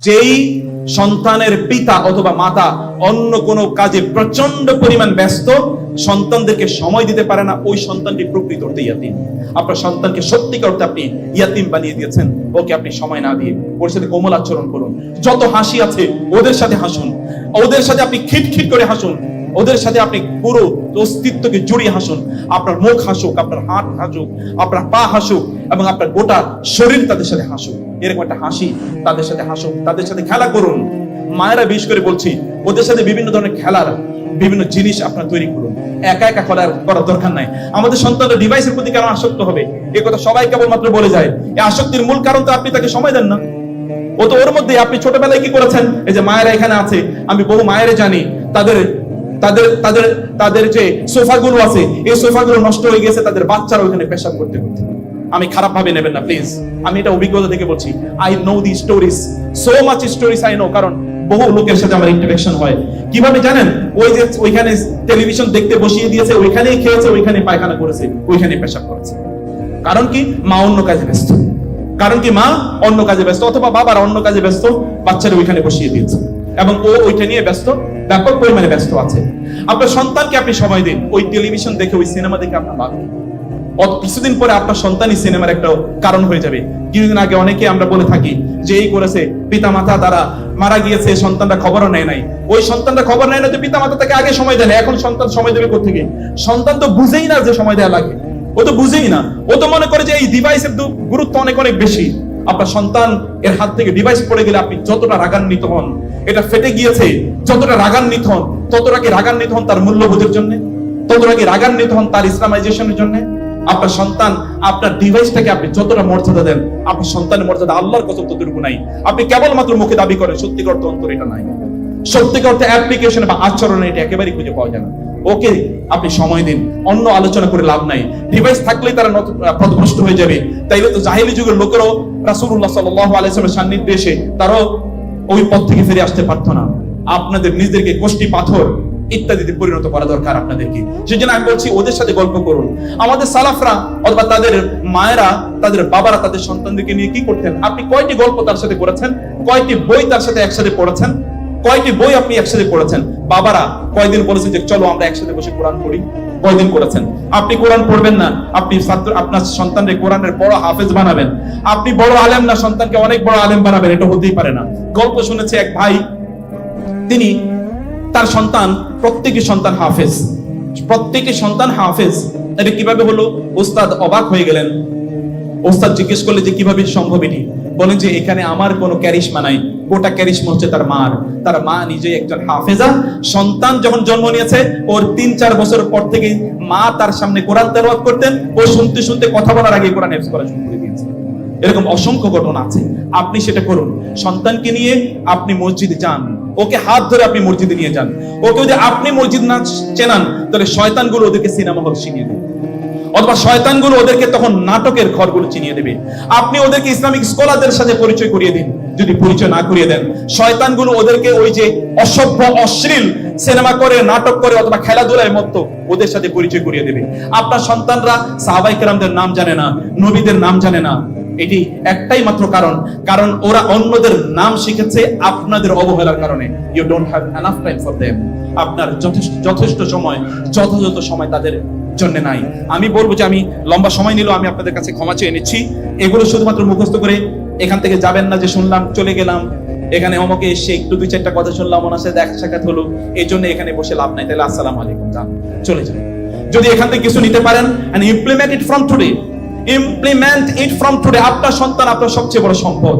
যেই সন্তানের পিতা অথবা মাতা অন্য কোনো কাজে প্রচন্ড পরিমাণ ব্যস্ত, সন্তানদেরকে সময় দিতে পারে না, ওই সন্তানটি প্রকৃত অর্থে ইয়াতিম। আপনার সন্তানকে সত্যিকার অর্থে আপনি ইয়াতিম বানিয়ে দিয়েছেন। ওকে আপনি সময় না দিয়ে ওর সাথে কোমল আচরণ করুন। যত হাসি আছে ওদের সাথে হাসুন, ওদের সাথে আপনি খিটখিট করে হাসুন, ওদের সাথে আপনি পুরো অস্তিত্বকে জড়িয়ে হাসুন। আপনার মুখ হাসুক, আপনার হাত হাসুক, আপনার পা হাসুক, এবং আপনার গোটা শরীর তাদের সাথে হাসুক। এরকম একটা হাসি তাদের সাথে হাসুন, তাদের সাথে খেলা করুন। মায়েরা বিশেষ করে বলছি, ওদের সাথে বিভিন্ন ধরনের খেলার বিভিন্ন জিনিস আপনার তৈরি করুন। একা একা করার দরকার নাই। আমাদের সন্তানরা ডিভাইসের প্রতি কেন আসক্ত হবে, এ কথা সবাই কেবলমাত্র বলে যায়। এই আসক্তির মূল কারণ তো আপনি তাকে সময় দেন না। ও তো ওর মধ্যে, আপনি ছোটবেলায় কি করেছেন, এই যে মায়েরা এখানে আছে, আমি বহু মায়েরা জানি, তাদের তাদের তাদের তাদের যে সোফাগুলো আছে, এই সোফাগুলো নষ্ট হয়ে গেছে তাদের বাচ্চারা ওখানে পেশাব করতে করতে। আমি খারাপ ভাবে নেবেন না প্লিজ, আমি এটা অভিজ্ঞতা থেকে বলছি। I know the stories, so much stories I know, কারণ বহু লোকের সাথে আমার ইন্টারেকশন হয়। কিভাবে জানেন, ওই যে ওইখানে টেলিভিশন দেখতে বসিয়ে দিয়েছে, ওইখানেই খেয়েছে, ওইখানে পায়খানা করেছে, ওইখানে পেশাব করেছে। কারণ কি? মা অন্য কাজে ব্যস্ত। কারণ কি? মা অন্য কাজে ব্যস্ত, অথবা বাবারা অন্য কাজে ব্যস্ত, বাচ্চারা ওইখানে বসিয়ে দিয়েছে এবং ও ওইটা নিয়ে ব্যস্ত, ব্যাপক পরিমাণে ব্যস্ত আছে। আপনার সন্তানকে আপনি সময় দিন। ওই টেলিভিশন দেখে, ওই সিনেমা দেখে আপনার ভাবুন, কিছুদিন পরে আপনার সন্তানই সিনেমার একটা কারণ হয়ে যাবে। কিছুদিন আগে অনেকে আমরা বলে থাকি যে এই করেছে, পিতা মাতা তারা মারা গিয়েছে, সন্তানরা খবরও নেয় নাই। ওই সন্তানরা খবর নেয় না যে পিতা মাতা তাকে আগে সময় দেয় না, এখন সন্তান সময় দেবে কোথেকে? সন্তান তো বুঝেই না যে সময় দেওয়া লাগে, ও তো বুঝেই না। ও তো মনে করে যে এই ডিভাইসের গুরুত্ব অনেক অনেক বেশি। আপনার সন্তান এর হাত থেকে ডিভাইস পড়ে গেলে আপনি যতটা রাগান্বিত হন, এটা ফেটে গিয়েছে, যতটা রাগান্বিত হন, ততটা কি রাগান্বিত হন তার মূল্যবোধের জন্য? ততটা কি রাগান্বিত হন তার ইসলামাইজেশনের জন্য? আপনার সন্তান, আপনার ডিভাইসটাকে আপনি যতটা মর্যাদা দেন, আপনার সন্তানের মর্যাদা আল্লাহর কসম ততটুকু নাই। আপনি কেবলমাত্র মুখে দাবি করেন, সত্যিকার অর্থে অন্তরে এটা নাই। সত্যিকার অর্থে অ্যাপ্লিকেশন বা আচরণে এটা একেবারেই খুঁজে পাওয়া যায় না। ওকে আপনি সময় দিন, অন্য আলোচনা করে লাভ নাই। ডিভাইস থাকলেই তারা পথভ্রষ্ট হয়ে যাবে। তাইলে তো জাহেলি যুগের লোকেরাও রাসূলুল্লাহ সাল্লাল্লাহু আলাইহি ওয়াসাল্লামের সান্নিধ্যে এসে তারাও ওই পথ থেকে ফিরে আসতে পারতো না। আপনাদের নিজেদেরকে কোষ্ঠী পাথর ইত্যাদিতে পরিণত করা দরকার আপনাদেরকে। সেজন্য আমি বলছি, ওদের সাথে গল্প করুন। আমাদের সালাফরা অথবা তাদের মায়েরা, তাদের বাবারা তাদের সন্তানদেরকে নিয়ে কি করতেন? আপনি কয়টি গল্প তার সাথে করেছেন? কয়টি বই তার সাথে একসাথে পড়েছেন? কয়টি বই আপনি একসাথে পড়েছেন? বাবারা কয়দিন বলেছেন যে চলো আমরা একসাথে বসে কোরআন পড়ি? কয়দিন করেছেন? আপনি কোরআন পড়বেন না, আপনি আপনার সন্তানকে কোরআনের বড় হাফেজ বানাবেন। আপনি বড় আলেম না, সন্তানকে অনেক বড় আলেম বানাবেন, এটা হতেই পারে না। গল্প শুনেছে এক ভাই, তিনি তার সন্তান, প্রত্যেকটি সন্তান হাফেজ, প্রত্যেকটি সন্তান হাফেজ। এটা কিভাবে হলো? ওস্তাদ অবাক হয়ে গেলেন। ওস্তাদ জিজ্ঞেস করলে যে কিভাবে সম্ভব এটি? বলেন যে এখানে আমার কোনো ক্যারিশমা নাই, গোটা ক্যারিশমা হচ্ছে তার মার। তার মা নিজে একজন হাফেজা। সন্তান যখন জন্ম নিয়েছে, ওর 3-4 বছর পর থেকে মা তার সামনে কোরআন তেলাওয়াত করতেন, ও শুনতে শুনতে কথা বলার আগে কোরআন হিফজ করা শুরু করে দিয়েছে। এরকম অসংখ্য ঘটনা আছে। আপনি সেটা করুন। সন্তানকে নিয়ে আপনি মসজিদে যান, ওকে হাত ধরে আপনি মসজিদে নিয়ে যান। ওকে যদি আপনি মসজিদ না চেনান, তাহলে শয়তানগুলো ওদেরকে সিনেমা হল চিনিয়ে দেবে, অথবা শয়তানগুলো ওদেরকে তখন নাটকের ঘরগুলো চিনিয়ে দেবে। আপনি ওদেরকে ইসলামিক স্কলারদের সাথে পরিচয় করিয়ে দিন। যদি পরিচয় না করিয়ে দেন, শয়তানগুলো ওদেরকে ওই যে অসভ্য অশ্লীল সিনেমা করে, নাটক করে, অথবা খেলাধুলায় মত্ত, ওদের সাথে পরিচয় করিয়ে দেবে। আপনার সন্তানরা সাহাবায়ে কেরামদের নাম জানে না, নবীদের নাম জানে না। এটি একটাই মাত্র কারণ ওরা অন্যদের নাম শিখেছে আপনাদের অবহেলার কারণে। You don't have enough time for them. আপনার যথেষ্ট সময়, যথাযথ সময় তাদের জন্য নাই। আমি বলবো যে আমি লম্বা সময় নিলেও আমি আপনাদের কাছে ক্ষমা চেয়ে নিচ্ছি। এগুলো শুধুমাত্র মুখস্থ করে এখান থেকে যাবেন না যে শুনলাম চলে গেলাম, এখানে অমকে এসে একটু 2-4টা কথা শুনলাম, ওনার সাথে দেখা সাক্ষাৎ হলো, এই জন্য এখানে বসে লাভ নাই। তাহলে আসসালামু আলাইকুম, যান, চলে যান। যদি এখান থেকে কিছু নিতে পারেন, and implement it from today, implement it from today। আপনার সন্তান আপনার সবচেয়ে বড় সম্পদ।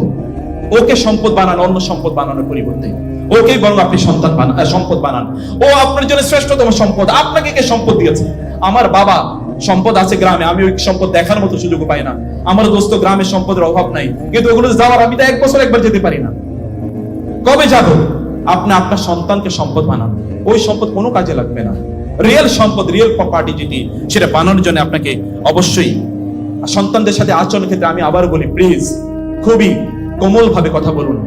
ওকে সম্পদ বানান, অন্য সম্পদ বানানোর পরিবর্তে ওকে বরং আপনি সম্পদ বানান। ও আপনার জন্য শ্রেষ্ঠতম সম্পদ। আপনাকে কে সম্পদ দিয়েছে? আমার বাবা সম্পদ আছে গ্রামে, আমি ওই সম্পদ দেখার মতো সুযোগ পাই না। আমার দোস্ত গ্রামের সম্পদের অভাব নাই, কিন্তু ওগুলো যাওয়ার আমি তো 1 বছর একবার যেতে পারি না। কবে যাব? আপনি আপনার সন্তানকে সম্পদ বানান। ওই সম্পদ কোনো কাজে লাগবে না। রিয়েল সম্পদ, রিয়েল প্রপার্টি যেটি, সেটা বানানোর জন্য আপনাকে অবশ্যই সন্তানদের সাথে আচরণের ক্ষেত্রে আমি আবার বলি, প্লিজ খুবই কোমল ভাবে কথা বলুন,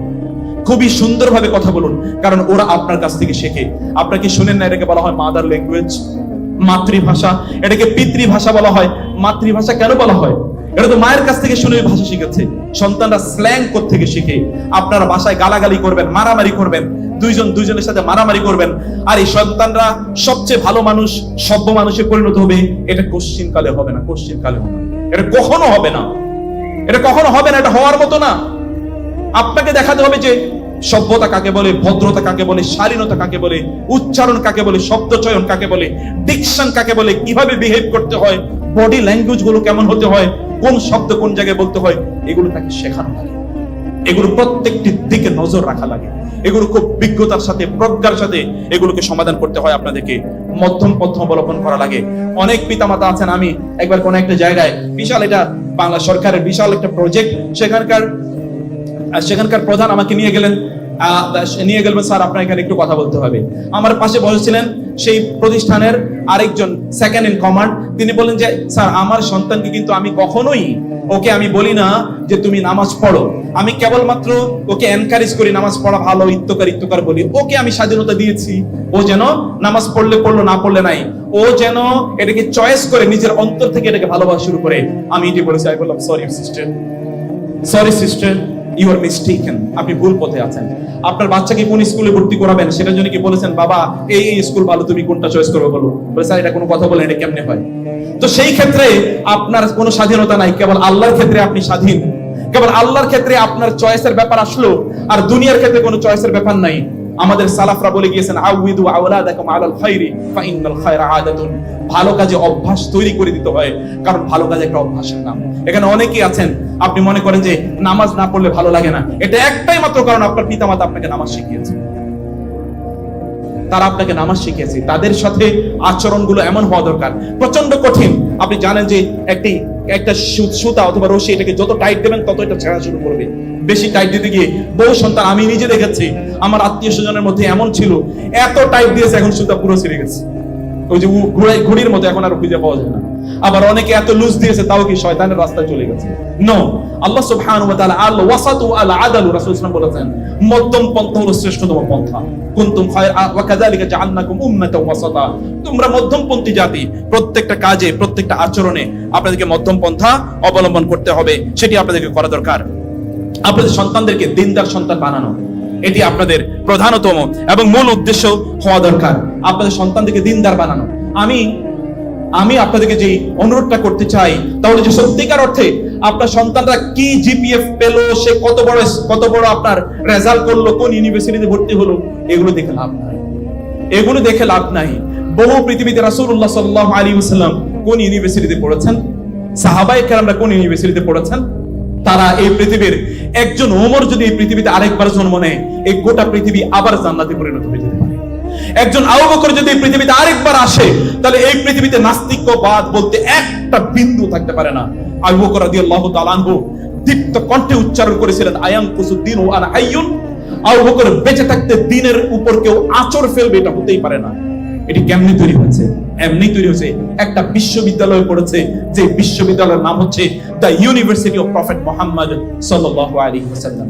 খুবই সুন্দর ভাবে কথা বলুন, কারণ ওরা আপনার কাছ থেকে শেখে। আপনাকে শুনেন না, এটাকে বলা হয় মাদার ল্যাঙ্গুয়েজ, মাতৃভাষা। এটাকে পিতৃভাষা বলা হয়। মাতৃভাষা কেন বলা হয়? এটা তো মায়ের কাছ থেকে শুনে ভাষা শিখেছে। সন্তানরা স্ল্যাং কোত্থেকে শিখে? আপনারা বাসায় গালাগালি করবেন, মারামারি করবেন, দুইজনের সাথে মারামারি করবেন, আর এই সন্তানরা সবচেয়ে ভালো মানুষ, সভ্য মানুষে পরিণত হবে। এটা কোশ্চিনকালে হবে না, কোশ্চিনকালে হবে না, এটা কখনো হবে না, এটা কখনো হবে না, এটা হওয়ার মতো না। আপনাকে দেখাতে হবে যে সভ্যতা কাকে বলে, ভদ্রতা কাকে বলে, শালীনতা কাকে বলে, উচ্চারণ কাকে বলে, শব্দ চয়ন কাকে বলে, ডিকশন কাকে বলে, কিভাবে বিহেভ করতে হয়, বডি ল্যাঙ্গুয়েজ গুলো কেমন হতে হয়, কোন শব্দ কোন জায়গায় বলতে হয়, এগুলো তাকে শেখানো লাগে। এগুলো প্রত্যেকটি দিকে নজর রাখা লাগে। এগুলো খুব বিজ্ঞতার সাথে, প্রজ্ঞার সাথে এগুলোকে সমাধান করতে হয়। আপনাদেরকে মধ্যম পথ অবলম্বন করা লাগে। অনেক পিতামাতা আছেন, আমি একবার কোন একটা জায়গায়, বিশাল, এটা বাংলা সরকারের বিশাল একটা প্রজেক্ট, সেখানকার প্রধান আমাকে নিয়ে গেলেন, স্যার আপনার এখানে একটু কথা বলতে হবে। আমার পাশে বসেছিলেন সেই প্রতিষ্ঠানের আরেকজন সেকেন্ড ইন কমান্ড। তিনি বলেন যে স্যার, আমার সন্তানকে কিন্তু আমি কখনোই ওকে আমি বলি না যে তুমি নামাজ পড়ো, আমি কেবলমাত্র ওকে এনকারেজ করি, নামাজ পড়া ভালো, ইত্যকার বলি। ওকে আমি স্বাধীনতা দিয়েছি, ও যেন নামাজ পড়লে পড়লো, না পড়লে নাই, ও যেন এটাকে চয়েস করে, নিজের অন্তর থেকে এটাকে ভালোবাসা শুরু করে। আমি এটি বলেছি, আমি বললাম sorry sister, you are mistaken, আপনি ভুল পথে আছেন। আপনার বাচ্চাকে কোন স্কুলে ভর্তি করাবেন সেটার জন্য কি বলেছেন, বাবা এই স্কুল ভালো, তুমি কোনটা চয়েস করবে বলো? বলে স্যার, এটা কোনো কথা বলেন, এটা কেমনে হয়? তো সেই ক্ষেত্রে আপনার কোনো স্বাধীনতা নাই, কেবল আল্লাহর ক্ষেত্রে আপনি স্বাধীন। কেবল আল্লাহর ক্ষেত্রে আপনার চয়েসের ব্যাপার আসলো, আর দুনিয়ার ক্ষেত্রে কোনো চয়েসের ব্যাপার নাই। আমাদের সালাফরা বলে গিয়েছেন, আউইদু আওলাদাকুম আলাল খায়রি ফাইনাল খায়রা আদাতুন, ভালো কাজে অভ্যাস তৈরি করে দিতে হয়, কারণ ভালো কাজ একটা অভ্যাসের নাম। এখানে অনেকেই আছেন, আপনি মনে করেন যে নামাজ না পড়লে ভালো লাগে না, এটা একটাই মাত্র কারণ আপনার পিতামাতা আপনাকে নামাজ শিখিয়েছে, তারা আপনাকে নামাজ শিখিয়েছে। তাদের সাথে আচরণগুলো এমন হওয়া দরকার, প্রচন্ড কঠিন। আপনি জানেন যে একটা সুতা অথবা রশি, এটাকে যত টাইট দেবেন তত এটা ছেঁড়া শুরু করবে। বেশি টাইট দিতে গিয়ে বহু সন্তান, আমি নিজে দেখেছি, আমার আত্মীয় স্বজনের মধ্যে এমন ছিল, এত টাইট দিয়েছে এখন সুতা পুরো ছিঁড়ে গেছে, ওই যে ঘুড়ির মতো এখন আর খুঁজে পাওয়া যায় না। আবার অনেকে এত লুজ দিয়েছে, তাও কি শয়তানের রাস্তায় চলে গেছে। নো, আল্লাহ সুবহানাহু ওয়া তাআলা আল ওয়াসাতু আল আদালু, রাসূল সাল্লাল্লাহু আলাইহি ওয়াসাল্লাম বলেছেন, মধ্যম পন্থা হলো শ্রেষ্ঠতম পন্থা। কুনতুম খায়রা ওয়া কাযালিকা জাআলনাকুম উম্মাতাও ওয়াসাতা, তোমরা মধ্যমপন্থী জাতি, প্রত্যেকটা কাজে, প্রত্যেকটা আচরণে আপনাদেরকে মধ্যম পন্থা অবলম্বন করতে হবে, সেটি আপনাদেরকে করা দরকার। আপনাদের সন্তানদেরকে দিনদার সন্তান বানানো, এটি আপনাদের প্রধানতম এবং মূল উদ্দেশ্য হওয়া দরকার, আপনাদের সন্তানদেরকে দিনদার বানানো। আমি আপনাদেরকে যে অনুরোধটা করতে চাই, তাহলে যে সত্যিকার অর্থে আপনার সন্তানরা কি জিপিএফ পেলো, সে কত বড় আপনার রেজাল্ট করলো, কোন ইউনিভার্সিটিতে ভর্তি হলো, এগুলো দেখে লাভ নাই। বহু পৃথিবীতে রাসূলুল্লাহ সাল্লাল্লাহু আলাইহি ওয়াসাল্লাম কোন ইউনিভার্সিটিতে পড়েছেন, সাহাবায়ে কেরামরা কোন ইউনিভার্সিটিতে পড়েছেন, তারা এই পৃথিবীর একজন ওমর যদি এই পৃথিবীতে আরেকবার জন্ম নেয়, এই গোটা পৃথিবী আবার জান্নাতে পরিণত হয়ে যেতে পারে। একজন আবু বকর যদি এই পৃথিবীতে আরেকবার আসে, তাহলে এই পৃথিবীতে নাস্তিকবাদ বলতে একটা বিন্দু থাকতে পারে না। আবু বকর রাদিয়াল্লাহু তাআলা আনহু দীপ্ত কণ্ঠে উচ্চারণ করেছিলেন, আয়ানকুসুদ্দিন ওয়া আনা হাইয়ুন, আবু বকর বেঁচে থাকতে দ্বীনের উপর কেউ আঁচড় ফেলবে, এটা হতেই পারে না। এটি কেমনি তৈরি হয়েছে? এমনি তৈরি হয়েছে, একটা বিশ্ববিদ্যালয় পড়েছে, যে বিশ্ববিদ্যালয়ের নাম হচ্ছে the university of prophet Muhammad সাল্লাল্লাহু আলাইহি ওয়াসাল্লাম।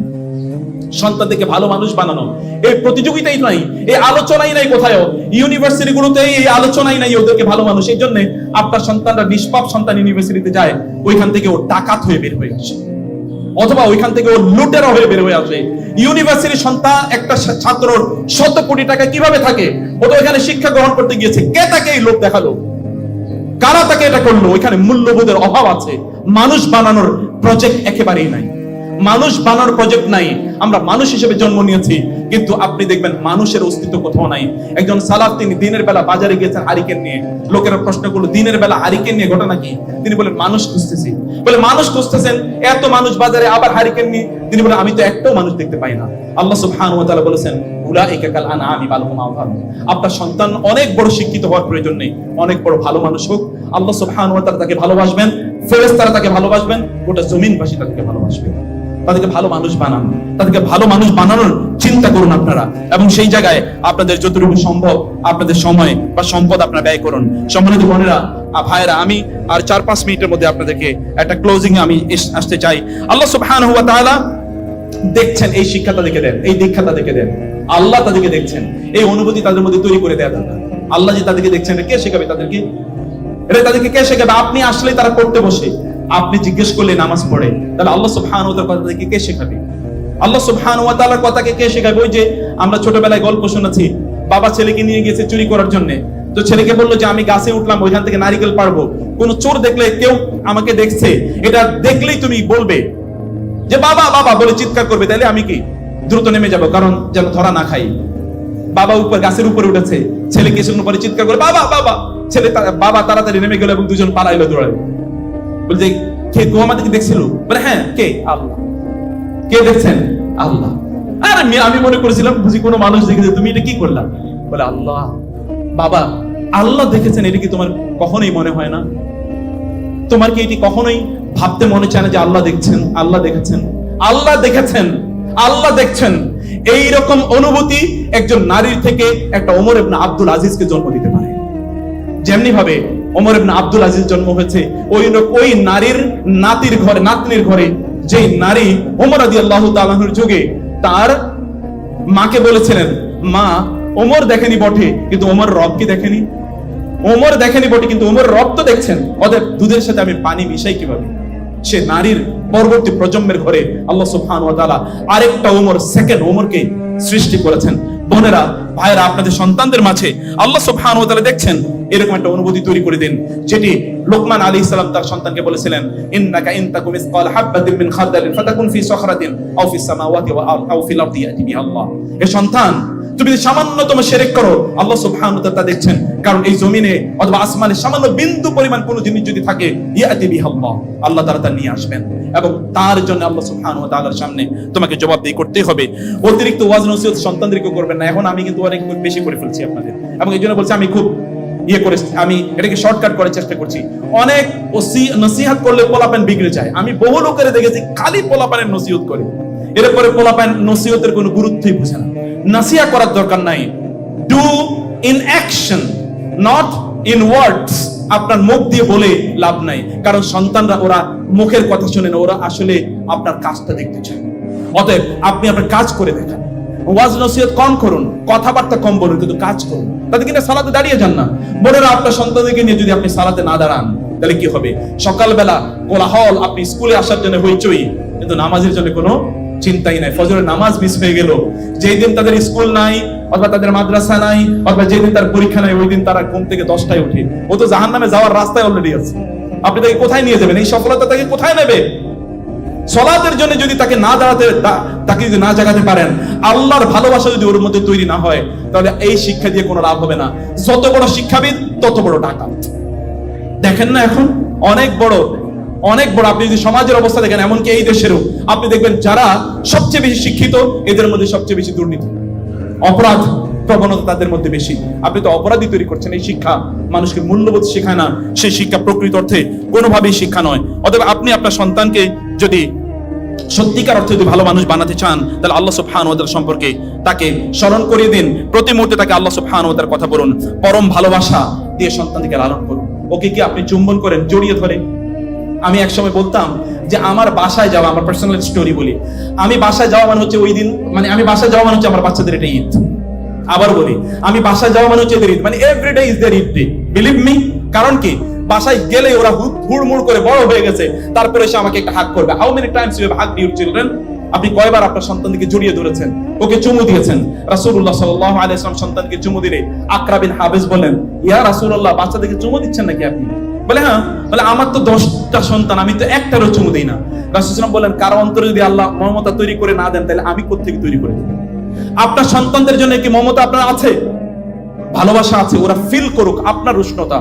সন্তানদেরকে ভালো মানুষ বানানো, এই প্রতিযোগিতাই নাই, এই আলোচনাই নাই, কোথাও ইউনিভার্সিটিগুলোতে এই আলোচনাই নাই ওদেরকে ভালো মানুষ। এই জন্য আপনার সন্তানরা নিষ্পাপ সন্তান ইউনিভার্সিটিতে যায়, ওইখান থেকে ও ডাকাত হয়ে বের হয়ে আসে, অথবা ওইখান থেকে ও লুটেরা হয়ে বের হয়ে আসে। ইউনিভার্সিটির সন্তান, একটা ছাত্রর 100 কোটি টাকা কিভাবে থাকে? ও তো এখানে শিক্ষা গ্রহণ করতে গিয়েছে, কে তাকে এই লোক দেখালো, কারা তাকে এটা করলো? ওইখানে মূল্যবোধের অভাব আছে। মানুষ বানানোর প্রজেক্ট একেবারেই নাই, মানুষ বানানোর প্রজেক্ট নাই। আমরা মানুষ হিসেবে জন্ম নিয়েছি, কিন্তু আপনি দেখবেন মানুষের অস্তিত্ব কোথাও নাই। একজন সালাফ, তিনি দিনের বেলা বাজারে গিয়েছেন হারিকেন নিয়ে। লোকেরা প্রশ্ন করলো, দিনের বেলা হারিকেন নিয়ে ঘটনা কি? তিনি বলেন, মানুষ খুঁজতেছি। বলে, মানুষ খুঁজতেছেন, এত মানুষ বাজারে, আবার হারিকেন নিয়ে? তিনি বলেন, আমি তো একটাও মানুষ দেখতে পাই না। আল্লাহ সুবহানাহু ওয়া তাআলা বলেছেন, উলাইকা কাল আনআমি বাল হুম আযল। আপনার সন্তান অনেক বড় শিক্ষিত হওয়ার প্রয়োজন নেই, অনেক বড় ভালো মানুষ হোক, আল্লাহ সুবহানাহু ওয়া তাআলা তাকে ভালোবাসবেন, ফেরেশতারা তাকে ভালোবাসবেন, গোটা জমিনবাসী তাকে ভালোবাসবে। তাদেরকে ভালো মানুষ বানান, তাদেরকে ভালো মানুষ বানানোর চিন্তা করুন আপনারা, এবং সেই জায়গায় আপনাদের যতটুকু সম্ভব আপনাদের সময় বা সম্পদ আপনারা ব্যয় করুন। সম্মানিত বোনেরা, ভাইয়েরা, আমি আর 4-5 মিনিটের মধ্যে আপনাদেরকে একটা ক্লোজিং আমি আসতে চাই। আল্লাহ সুবহানাহু ওয়া তাআলা দেখছেন, এই শিক্ষা তাদেরকে দেন, এই দীক্ষা তাদেরকে দেন। আল্লাহ তাদেরকে দেখছেন, এই অনুভূতি তাদের মধ্যে তৈরি করে দেয়া দরকার। আল্লাহ যে তাদেরকে দেখছেন, কে শেখাবে তাদেরকে? এটা তাদেরকে কে শেখাবে? আপনি আসলে তারা করতে বসে, আপনি জিজ্ঞেস করলে নামাজ পড়ে, তাহলে আল্লাহ সুবহানাহু ওয়া তাআলার কথা থেকে কে শেখাবে? আল্লাহ সুবহানাহু ওয়া তাআলার কথাকে কে শেখাবে? ওই যে আমরা ছোটবেলায় গল্প শুনেছি, বাবা ছেলেকে নিয়ে গেছে চুরি করার জন্য, তো ছেলেকে বললো যে আমি গাছে উঠলাম, ওইখান থেকে নারিকেল পারবো, কোন চোর দেখলে, কেউ আমাকে দেখছে, এটা দেখলেই তুমি বলবে যে বাবা বাবা বলে চিৎকার করবে, তাহলে আমি কি দ্রুত নেমে যাব, কারণ যেন ধরা না খাই। বাবা উপর গাছের উপরে উঠেছে, ছেলে কিছুক্ষণ পরে চিৎকার করে বাবা বাবা, ছেলে বাবা তাড়াতাড়ি নেমে গেল এবং দুজন পালাইলো দৌড়ায়। বলছে কে গো আমাদেরকে দেখছিল? বলে হ্যাঁ। কে? আল্লাহ। কে দেখছেন? আল্লাহ। আরে আমি মনে করেছিলাম বুঝি কোনো মানুষ দেখেছে, তুমি এটা কি করলা? বলে আল্লাহ। বাবা আল্লাহ দেখেছেন, এটা কি তোমার কখনোই মনে হয় না? তোমার কি এটি কখনোই ভাবতে মনে চায় না যে আল্লাহ দেখছেন, আল্লাহ দেখেছেন, আল্লাহ দেখেছেন, আল্লাহ দেখছেন? এই রকম অনুভূতি একজন নারীর থেকে একটা ওমর ইবনে আব্দুল আজিজকে জন্ম দিতে পারে। যেমনি ভাবে ওমর ইবনে আব্দুল আজিজ জন্ম হয়েছে ওই নারীর নাতির ঘরে, নাতনির ঘরে, যেই নারী ওমর রাদিয়াল্লাহু তাআলা আনহুর যুগে তার মাকে বলেছিলেন, মা ওমর দেখেনি বটে কিন্তু ওমর রব কি দেখেনি? ওমর দেখেনি বটে কিন্তু ওমর রব তো দেখছেন, অতএব দুধের সাথে আমি পানি মিশাই কিভাবে? সে নারীর পরবর্তী প্রজন্মের ঘরে আল্লাহ সুবহানাহু ওয়া তাআলা আরেকটা ওমর, সেকেন্ড ওমরকে সৃষ্টি করেছেন। বোনেরা, ভাইরা, আপনাদের সন্তানদের মাঝে আল্লাহ সুবহানাহু ওয়া তাআলা দেখছেন এরকম একটা অনুভূতি তৈরি করে দিন, যেটি লোকমান আলাইহিস সালাম তার সন্তানকে বলেছিলেন, ইন্নাকা ইন তাকুম মিসকাল হাববাতিন মিন খারদালিন ফাতাকুন ফি সাখরাতিন আও ফিস সামাওয়াতি আও ফিল আরদি ইয়াতি বিহা আল্লাহ। এ সন্তান, তুমি যদি সামান্যতম শিরক করো, আল্লাহ সুবহানাহু ওয়া তাআলা দেখছেন, কারণ এই জমিনে অথবা আসমানে সামান্য বিন্দু পরিমাণ কোনো জিনিস যদি থাকে, ইয়াতি বিহা আল্লাহ, আল্লাহ তাআলা তা নিয়ে আসবেন এবং তার জন্য আল্লাহ সুবহানাহু ওয়া তাআলার সামনে তোমাকে জবাবদিহি করতে হবে। অতিরিক্ত ওয়াজ নসিহত সন্তানদেরকে করবেন না। এখন আমি কিন্তু অনেক বেশি করে ফেলছি আপনাদের, এবং এই জন্য বলছি আমি খুব আমি এটাকে শর্টকাট করার চেষ্টা করছি। অনেক নসিহত করলে পোলাপান বিগড়ে যায়। আমি বহু লোকের দেখেছি খালি পোলাপানের নসিহত করে, এরপরে পোলাপান নসিহতের কোনো গুরুত্বই বুঝে না। নসিহত করার দরকার নাই, do in action, not in words. আপনার মুখ দিয়ে বলে লাভ নাই, কারণ সন্তানরা ওরা মুখের কথা শুনে না, ওরা আসলে আপনার কাজটা দেখতে চায়। অতএব আপনি আপনার কাজ করে দেখান। ওয়াজ নসিহত কম করুন, কথাবার্তা কম বলুন, কিন্তু কাজ করুন। তাদের কিনা সালাতে দাঁড়িয়ে যান না। বোনেরা, আপনার সন্তানদেরকে নিয়ে যদি আপনি সালাতে না দাঁড়ান, তাহলে কি হবে? সকালবেলা কোলাহল, আপনি স্কুলে আসার জন্য হইচই, কিন্তু নামাজের জন্য কোনো চিন্তাই নাই। ফজরের নামাজ মিস হয়ে গেল। যেই দিন তাদের স্কুল নাই অথবা তাদের মাদ্রাসা নাই অথবা যেদিন তার পরীক্ষা নাই, ওই দিন তারা ঘুম থেকে 10টায় উঠে, ও তো জাহান্নামে যাওয়ার রাস্তায় অলরেডি আছে। আপনি তাকে কোথায় নিয়ে যাবেন? এই সফলতা তাকে কোথায় নেবে? সালাতের জন্য যদি তাকে না দাঁড়াতে, তাকে যদি না জাগাতে পারেন, আল্লাহর ভালোবাসা যদি ওর মধ্যে তৈরি না হয়, তাহলে এই শিক্ষা দিয়ে কোনো লাভ হবে না। যত বড় শিক্ষাবিদ তত বড় ডাকাত। দেখেন না এখন অনেক বড় আপনি যদি সমাজের অবস্থা দেখেন, এমনকি এই দেশেরও আপনি দেখবেন যারা সবচেয়ে বেশি শিক্ষিত, এদের মধ্যে সবচেয়ে বেশি দুর্নীতি, অপরাধ প্রবণতা তাদের মধ্যে বেশি। আপনি তো অপরাধী তৈরি করছেন। এই শিক্ষা মানুষকে মূল্যবোধ শেখায় না, সেই শিক্ষা প্রকৃত অর্থে কোনোভাবেই শিক্ষা নয়। অতএব আপনি আপনার সন্তানকে যদি সত্যিকার অর্থে যদি ভালো মানুষ বানাতে চান, তাহলে আল্লাহ সুবহানাহু ওয়া তাআলা সম্পর্কে তাকে স্মরণ করিয়ে দিন। প্রতি মুহূর্তে তাকে আল্লাহ সুবহানাহু ওয়া তাআলার কথা বলুন, পরম ভালোবাসা দিয়ে সন্তানকে লালন করুন। ওকে কি আপনি চুম্বন করেন, জড়িয়ে ধরে? আমি একসময় বলতাম যে আমার বাসায় যাওয়া, আমার পার্সোনাল স্টোরি বলি, আমি বাসায় যাওয়া মানে হচ্ছে ওই দিন, মানে আমি বাসায় যাওয়া মানে হচ্ছে আমার বাচ্চাদের এটা ঈদ। আবার বলি, আমি বাসায় যাওয়া মানে হচ্ছে এদের ঈদ, মানে everyday is there Eid day. Believe me, কারণ কি বাসায় গেলে ওরা হুড়মুড় করে বড় হয়ে গেছে, তারপরে এসে আমাকে একটা হাগ করবে। How many times you have hugged your children? আপনি কয়বার আপনার সন্তানকে জড়িয়ে ধরেছেন, ওকে চুমু দিয়েছেন? রাসূলুল্লাহ সাল্লাল্লাহু আলাইহি ওয়াসাল্লাম সন্তানকে চুমু দিলে আকরা বিন হাবিস বলেন, ইয়া রাসূলুল্লাহ, বাচ্চাদেরকে চুমু দিচ্ছেন নাকি আপনি? বলে হ্যাঁ। বলে আমার তো 10টা সন্তান, আমি তো একটারও চুমু দেই না। রাসূলুল্লাহ সাল্লাল্লাহু বলেন, কারো অন্তরে যদি আল্লাহ মমতা তৈরি করে না দেন, তাহলে আমি কোত্থেকে তৈরি করে দেব? আপনার সন্তানদের জন্য কি মমতা আপনার আছে? ভালোবাসা আছে? ওরা ফিল করুক আপনার উষ্ণতা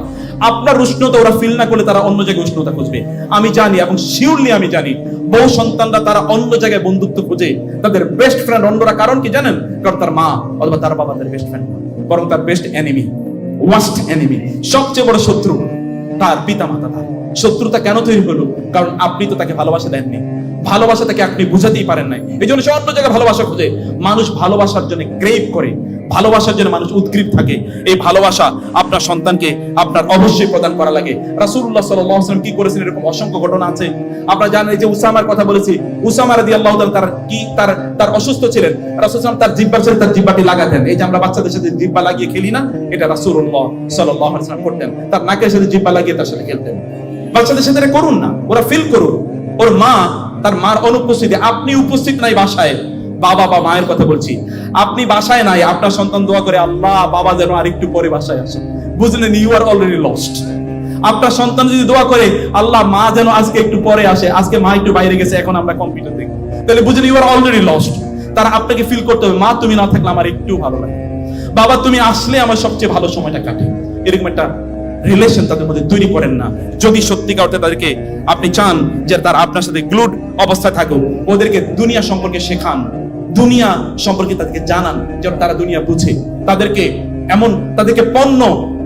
ওরা ফিল না করলে তারা অন্য জায়গায় উষ্ণতা খুঁজবে। আমি জানি, এবং শিওরলি আমি জানি, বহু সন্তানরা তারা অন্য জায়গায় বন্ধুত্ব খুঁজে, তাদের বেস্ট ফ্রেন্ড অন্যরা। কারণ কি জানেন? কারণ তার মা অথবা তার বাবা তার বেস্ট ফ্রেন্ড, বরং তার বেস্ট এনিমি, ওয়ার্স্ট এনিমি, সবচেয়ে বড় শত্রু তার পিতা মাতা। তার শত্রুতা কেন তৈরি হলো? কারণ আপনি তো তাকে ভালোবাসা দেননি, ভালোবাসা তাকে আপনি বুঝাতেই পারেন নাই। এই জন্য সে অন্য জায়গায় ভালোবাসা খুঁজে। মানুষ ভালোবাসার জন্য ক্রেভ করে, ভালোবাসার জন্য মানুষ উদ্গ্রীব থাকে। এই ভালোবাসা আপনার সন্তানকে আপনার অবশ্যই প্রদান করা লাগে। রাসূলুল্লাহ সাল্লাল্লাহু আলাইহি ওয়াসাল্লাম কি করেছেন, এরকম অসংখ্য ঘটনা আছে। আপনারা জানেন, এই যে উসামার কথা বলেছি, উসামা রাদিয়াল্লাহু তাআলা তার অসুস্থ ছিলেন। রাসূলুল্লাহ তার জিহ্বার সাথে তার জিহ্বাটি লাগাতেন। এই যে আমরা বাচ্চাদের সাথে জিহ্বা লাগিয়ে খেলি না, এটা রাসূলুল্লাহ সাল্লাল্লাহু আলাইহি ওয়াসাল্লাম করতেন। তার নাকের সাথে জিহ্বা লাগিয়ে তার সাথে খেলতেন। বাচ্চাদের সাথে এটা করুন না, ওরা ফিল করুন ওর মা, তার মার অনুপস্থিতি। আপনি উপস্থিত নাই বাসায়, বাবা বা মায়ের কথা বলছি, আপনি বাসায় নাই, আপনার সন্তান দোয়া করে আল্লাহ বাবা যেন আরেকটু পরে বাসায় আসে, বুঝলেন ইউ আর অলরেডি লস্ট। আপনার সন্তান যদি দোয়া করে আল্লাহ মা যেন আজকে একটু পরে আসে, আজকে মা একটু বাইরে গেছে এখন আমরা কম্পিউটার দেখি, তাহলে বুঝলেন ইউ আর অলরেডি লস্ট। তারা আপনাকে ফিল করতে হবে মা তুমি না থাকলে আমার একটু ভালো লাগে, বাবা তুমি আসলে আমার সবচেয়ে ভালো সময়টা কাটে। এরকম একটা রিলেশন তাদের মধ্যে তৈরি করেন না। যদি সত্যিকার অর্থে তাদেরকে আপনি চান যে তারা আপনার সাথে গ্লুড অবস্থায় থাকুক, ওদেরকে দুনিয়া সম্পর্কে শেখান, দুনিয়া সম্পর্কে তাদেরকে জানান, যেন তারা দুনিয়া বুঝে। তাদেরকে পণ্য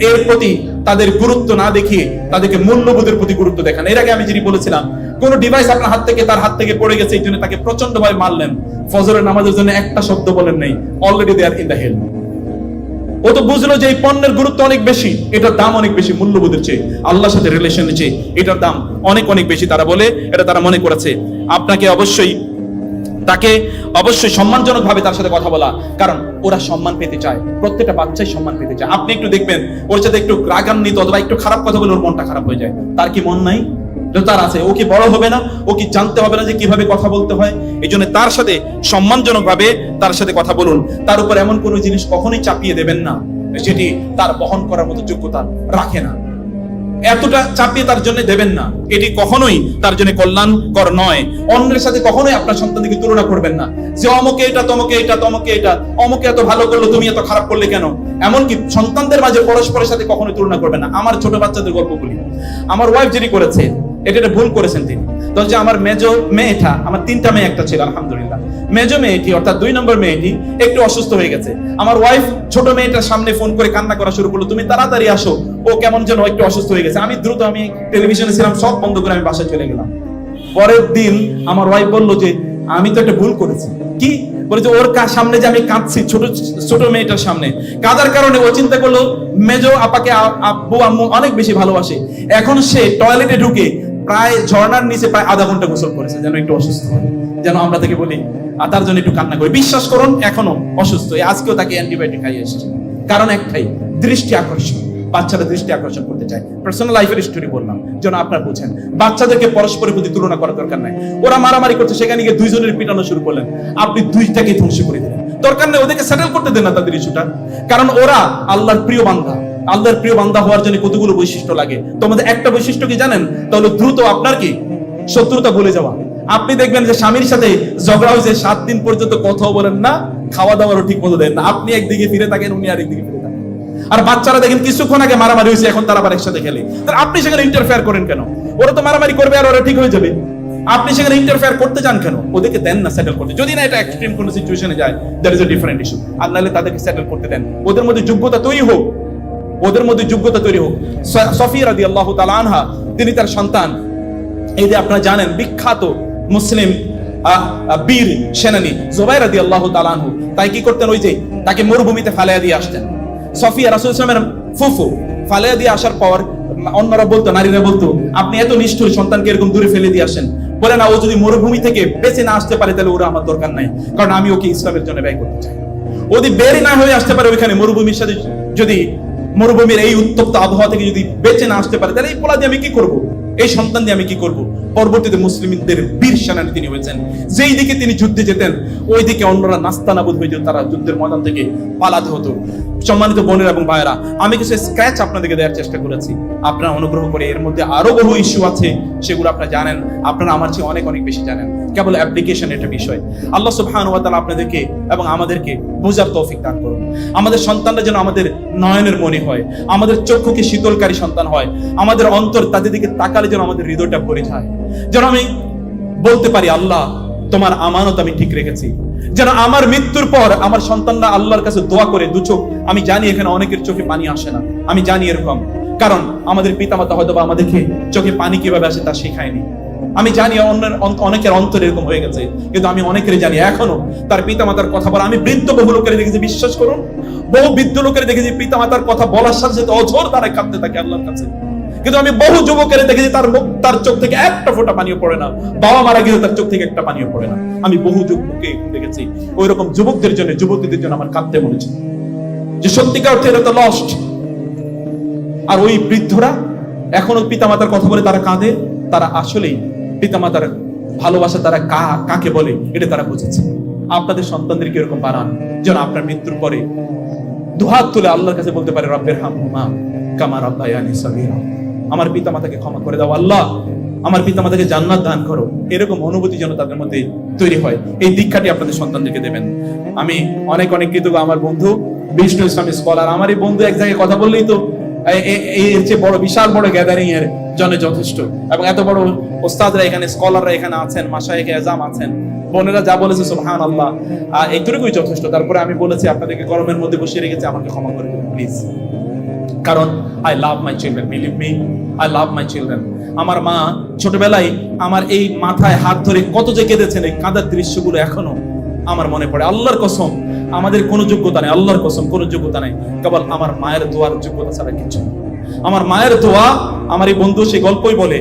এর প্রতি তাদের গুরুত্ব না দেখিয়ে তাদেরকে মূল্যবোধের প্রতি গুরুত্ব দেখান। এর আগে আমি যিনি বলেছিলাম, কোন ডিভাইস আপনার তার হাত থেকে পড়ে গেছে, এই জন্য তাকে প্রচন্ড ভাবে মারলেন, ফজরের নামাজের জন্য একটা শব্দ বলেন নাই, already they are in the hell. ও তো বুঝলো যে এই পণ্যের গুরুত্ব অনেক বেশি, এটার দাম অনেক বেশি মূল্যবোধের চেয়ে, আল্লাহর সাথে রিলেশনের চেয়ে এটার দাম অনেক অনেক বেশি। তারা বলে এটা তারা মনে করেছে। আপনাকে তাকে অবশ্যই সম্মানজনক ভাবে তার সাথে কথা বলা, কারণ ওরা সম্মান পেতে চায়, প্রত্যেকটা বাচ্চাই সম্মান পেতে চায়। আপনি একটু দেখবেন ওর সাথে একটু রাগান্বিত অথবা একটু খারাপ কথা বলে ওর মনটা খারাপ হয়ে যায়। তার কি মন নাই? তার আছে। ও কি বড় হবে না? ও কি জানতে হবে না যে কিভাবে কথা বলতে হয়? এই জন্য তার সাথে সম্মানজনক ভাবে তার সাথে কথা বলুন। তার উপর এমন কোনো জিনিস কখনোই চাপিয়ে দেবেন না যেটি তার বহন করার মতো যোগ্যতা রাখে না। এতটা চাপিয়ে তার জন্য দেবেন না, এটি কখনোই তার জন্য কল্যাণকর নয়। অন্যের সাথে কখনোই আপনার সন্তানকে তুলনা করবেন না, যে অমুকে এটা, তমকে এটা, তমকে এটা, অমুকে এত ভালো করলো তুমি এত খারাপ করলে কেন। এমনকি সন্তানদের মাঝে পরস্পরের সাথে কখনোই তুলনা করবেন না। আমার ছোট বাচ্চাদের গল্প বলি, আমার ওয়াইফ যিনি করেছে এটা ভুল করেছেন তিনি। ধর যে আমার মেজো মেয়েটা, আমার 3টা মেয়ে একটা ছিল আলহামদুলিল্লাহ, মেজো মেয়েটি অর্থাৎ 2 নম্বর মেয়েটি একটু অসুস্থ হয়ে গেছে। আমার ওয়াইফ ছোট মেয়েটার সামনে ফোন করে কান্না করা শুরু করলো, তুমি তাড়াতাড়ি আসো, ও কেমন যেন একটু অসুস্থ হয়ে গেছে। আমি দ্রুত টেলিভিশনে ছিলাম, সব বন্ধ করে আমি বাসায় চলে গেলাম। পরের দিন আমার ওয়াইফ বলল যে আমি তো একটা ভুল করেছি। কি বলেছে? ওর সামনে যে আমি কাঁদছি, ছোট মেয়েটার সামনে কাঁদার কারণে ও চিন্তা করলো মেজো আপাকে আব্বু আম্মু অনেক বেশি ভালোবাসে। এখন সে টয়লেটে ঢুকে প্রায় ঝর্ণার নিচে প্রায় আধা ঘন্টা গোসল করেছে, যেন একটু অসুস্থ হয়, যেন আমরা তাকে বলি তার জন্য একটু কান্না করি। বিশ্বাস করুন এখনো অসুস্থ, আজকেও তাকে অ্যান্টিবায়োটিক খাইয়ে এসেছে। কারণ একটাই, দৃষ্টি আকর্ষণ। বাচ্চারা দৃষ্টি আকর্ষণ করতে চায়। পার্সোনাল লাইফের স্টোরি বললাম যেন আপনারা বুঝেন। বাচ্চাদেরকে পরস্পরের প্রতি তুলনা করার দরকার নাই। ওরা মারামারি করছে, সেখানে গিয়ে দুইজনের পিটানো শুরু করলেন, আপনি দুইটাকে ধ্বংস করে দিলেন। দরকার নেই, ওদেরকে সেটেল করতে দেন না তাদের ইস্যুটা, কারণ ওরা আল্লাহর প্রিয় বান্দা। আল্লাহর প্রিয় বান্দা হওয়ার জন্য কতগুলো বৈশিষ্ট্য লাগে, তোমাদের একটা বৈশিষ্ট্য কি জানেন? তাহলে দ্রুত আপনার কি শত্রুতা ভুলে যাওয়া। আপনি দেখবেন যে স্বামীর সাথে ঝগড়া হয়েছে, 7 দিন পর্যন্ত কথাও বলেন না, খাওয়া দাওয়ারও ঠিক মতো দেন না। আপনি একদিকে ফিরে থাকেন, উনি আরেকদিকে ফিরে থাকেন। আর বাচ্চারা দেখেন কিছুক্ষণ আগে মারামারি হয়েছে, এখন তারা আবার একসাথে খেলে। তাহলে আপনি সেখানে ইন্টারফেয়ার করেন কেন? ওরা তো মারামারি করবে আর ওরা ঠিক হয়ে যাবে, আপনি সেখানে ইন্টারফেয়ার করতে চান কেন? ওদেরকে দেন না সেটেল করতে। যদি না এটা এক্সট্রিম কোনো সিচুয়েশনে যায়, that is a different issue. আর নাহলে তাদেরকে সেটেল করতে দেন, ওদের মধ্যে যোগ্যতা তৈরি হোক, সফিয়া রাদিয়াল্লাহু তাআলা আনহা, তিনি তার সন্তান, এই যে আপনারা জানেন বিখ্যাত মুসলিম বীর সেনানী জুবাইর রাদিয়াল্লাহু তাআলা আনহু, তাই কি করতেন? ওই যে তাকে মরুভূমিতে ফালাইয়া দিয়ে আসতেন। সফিয়া রাসূল সাল্লাল্লাহু আলাইহি ওয়াসাল্লামের ফুফু, ফালাইয়া দিয়ে আসার পর অন্যরা বলতো, নারীরা বলতো, আপনি এত নিষ্ঠুর, সন্তানকে এরকম দূরে ফেলে দিয়ে আসেন। বলে না, ও যদি মরুভূমি থেকে বেঁচে না আসতে পারে তাহলে ওরা আমার দরকার নাই, কারণ আমি ওকে ইসলামের জন্য ব্যয় করতে চাই। ও যদি বের না হয়ে আসতে পারে ওইখানে মরুভূমির সাথে, যদি মরুভূমির এই উত্তপ্ত আবহাওয়া থেকে যদি বেঁচে না আসতে পারে, তাহলে এই পোলা দিয়ে আমি কি করব? এই সন্তান দিয়ে আমি কি করব? পরবর্তীতে মুসলিমদের বীর সেনানী তিনি হয়েছেন। যেই দিকে তিনি যুদ্ধে যেতেন ওই দিকে অন্যরা নাস্তানাবুদ হয়ে যেত, তারা যুদ্ধের ময়দান থেকে পালাতে হতো। সম্মানিত বোনেরা এবং ভাইয়েরা, আমি কিছু স্ক্র্যাচ আপনাদেরকে দেওয়ার চেষ্টা করেছি, আপনারা অনুগ্রহ করে। এর মধ্যে আরো বহু ইস্যু আছে, সেগুলো আপনারা জানেন, আপনারা আমার চেয়ে অনেক অনেক বেশি জানেন। কেবল অ্যাপ্লিকেশন এটা বিষয়। আল্লাহ সুবহানাহু ওয়া তাআলা আপনাদেরকে এবং আমাদেরকে বোঝার তৌফিক দান করুন। আমাদের সন্তানরা যেন আমাদের নয়নের মণি হয়, আমাদের চক্ষুকে শীতলকারী সন্তান হয়, আমাদের অন্তর তাদের দিকে তাকালে যেন আমাদের হৃদয়টা ভরে যায়, যেন আমি বলতে পারি আল্লাহ তোমার আমানত আমি ঠিক রেখেছি। যেন আমার মৃত্যুর পর আমার সন্তানরা আল্লাহর কাছে দোয়া করে দু চোখ, আমি জানি এখানে অনেকের চোখে পানি আসে না, আমি জানি এরকম, কারণ আমাদের পিতামাতা হয়তো বা আমাদেরকে চোখে পানি কিভাবে আসে তা শেখায়নি। আমি জানি অনেকের অন্তর এরকম হয়ে গেছে, কিন্তু আমি অনেকেরই জানি এখনো তার পিতামাতার কথা বলা। আমি বৃদ্ধ বহু লোকের দেখেছি, বিশ্বাস করুন, বহু বৃদ্ধ লোকের দেখেছি পিতামাতার কথা বলার সাথে সাথে অঝোর তারা কাঁদতে থাকে আল্লাহর কাছে। কিন্তু আমি বহু যুবকের দেখেছি তার চোখ থেকে একটা ফোঁটা পানিও পড়ে না, বাবা মারা গেছে তার চোখ থেকে একটা পানিও পড়ে না। আমি বহু যুবককে দেখেছি। ওই রকম যুবকদের জন্য, যুবতীদের জন্য আমার কাঁদতে মনে হচ্ছে যে সত্যিকার অর্থে এরা তো লস্ট। আর ওই বৃদ্ধরা এখনো পিতামাতার কথা বলে তারা কাঁদে, তারা আসলেই পিতামাতার ভালোবাসা তারা কাকে বলে এটা তারা বুঝেছে। আপনাদের সন্তানদেরকে এরকম বানান যেন আপনার মৃত্যুর পরে দুহাত তুলে আল্লাহর কাছে বলতে পারে, রব্বির হামহুমা কামা রাব্বায়ানি সগীরা, আমার পিতামাতাকে ক্ষমা করে দাও আল্লাহ, আমার পিতামাতাকে জান্নাত দান করো। এরকম অনুভূতি যেন তাদের মধ্যে তৈরি হয়, এই দীক্ষাটি আপনাদের সন্তানদেরকে দেবেন। আমি অনেক অনেক কৃতজ্ঞ আমার বন্ধু বিষ্ণু ইসলামী স্কলার। আমার এই বন্ধু এক জায়গায় কথা বললেই তো এর চেয়ে বড় বিশাল বড় গ্যাদারিং এর জন্য যথেষ্ট, এবং এত বড় ওস্তাদরা এখানে, স্কলাররা এখানে আছেন, মাশায়েখে আযম আছেন, বোনেরা যা বলেছে সুবহানাল্লাহ, এইটুকুই যথেষ্ট। তারপরে আমি বলেছি আপনাদেরকে গরমের মধ্যে বসিয়ে রেখেছি, আমাকে ক্ষমা করে দেবেন প্লিজ, কারণ I love my children, believe me, I love my children. আমার মা ছোটবেলায় আমার এই মাথায় হাত ধরে কত যে কেঁদেছেন, এই কাঁদার দৃশ্যগুলো এখনো আমার মনে পড়ে। আল্লাহর কসম আমাদের কোনো যোগ্যতা নেই, আল্লাহর কসম কোনো যোগ্যতা নেই, কেবল আমার মায়ের দোয়ার যোগ্যতা ছাড়া কিছু নেই। আমার মায়ের দোয়া, আমার এই বন্ধু সেই গল্পই বলে,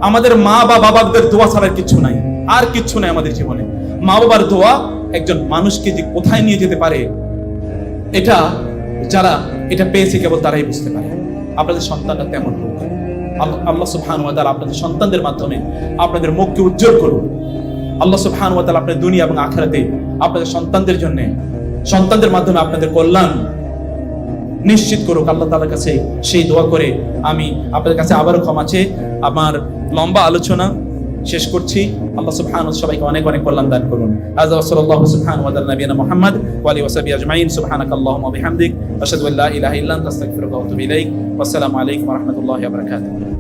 আমাদের মা বা বাবাদের দোয়া ছাড়া কিছু নাই, আর কিছু নাই আমাদের জীবনে। মা বাবার দোয়া একজন মানুষকে যে কোথায় নিয়ে যেতে পারে, এটা যারা এটা পেয়েছে কেবল তারাই বুঝতে পারে। আপনাদের সন্তানরা তেমন হোক, আল্লাহ সুবহানাহু ওয়া তাআলা আপনাদের সন্তানদের মাধ্যমে আপনাদের মুখকে উজ্জ্বল করুন। আল্লাহ সুবহানাহু ওয়া তাআলা আপনাদের দুনিয়া এবং আখিরাতে আপনাদের সন্তানদের জন্য, সন্তানদের মাধ্যমে আপনাদের কল্যাণ নিশ্চিত করুক আল্লাহ তাআলার কাছে সেই দোয়া করে আমি আপনাদের কাছে আবারও ক্ষমা চেয়ে আমার লম্বা আলোচনা শেষ করছি। আল্লাহ সুবহানাহু সবাইকে অনেক অনেক কল্যাণ দান করুন। আযা সাল্লাল্লাহু সুবহানাহু ওয়া তাআলা নবিয়ানা মুহাম্মদ ওয়া আলিহি ওয়া সাহবিহি আজমাইন। সুবহানাকাল্লাহুম্মা ওয়া বিহামদিক আশহাদু আল্লা ইলাহা ইল্লা আনতা আস্তাগফিরুকা ওয়া আতুবু ইলাইক। ওয়া আসসালামু আলাইকুম ওয়া রাহমাতুল্লাহি ওয়া বারাকাতুহু।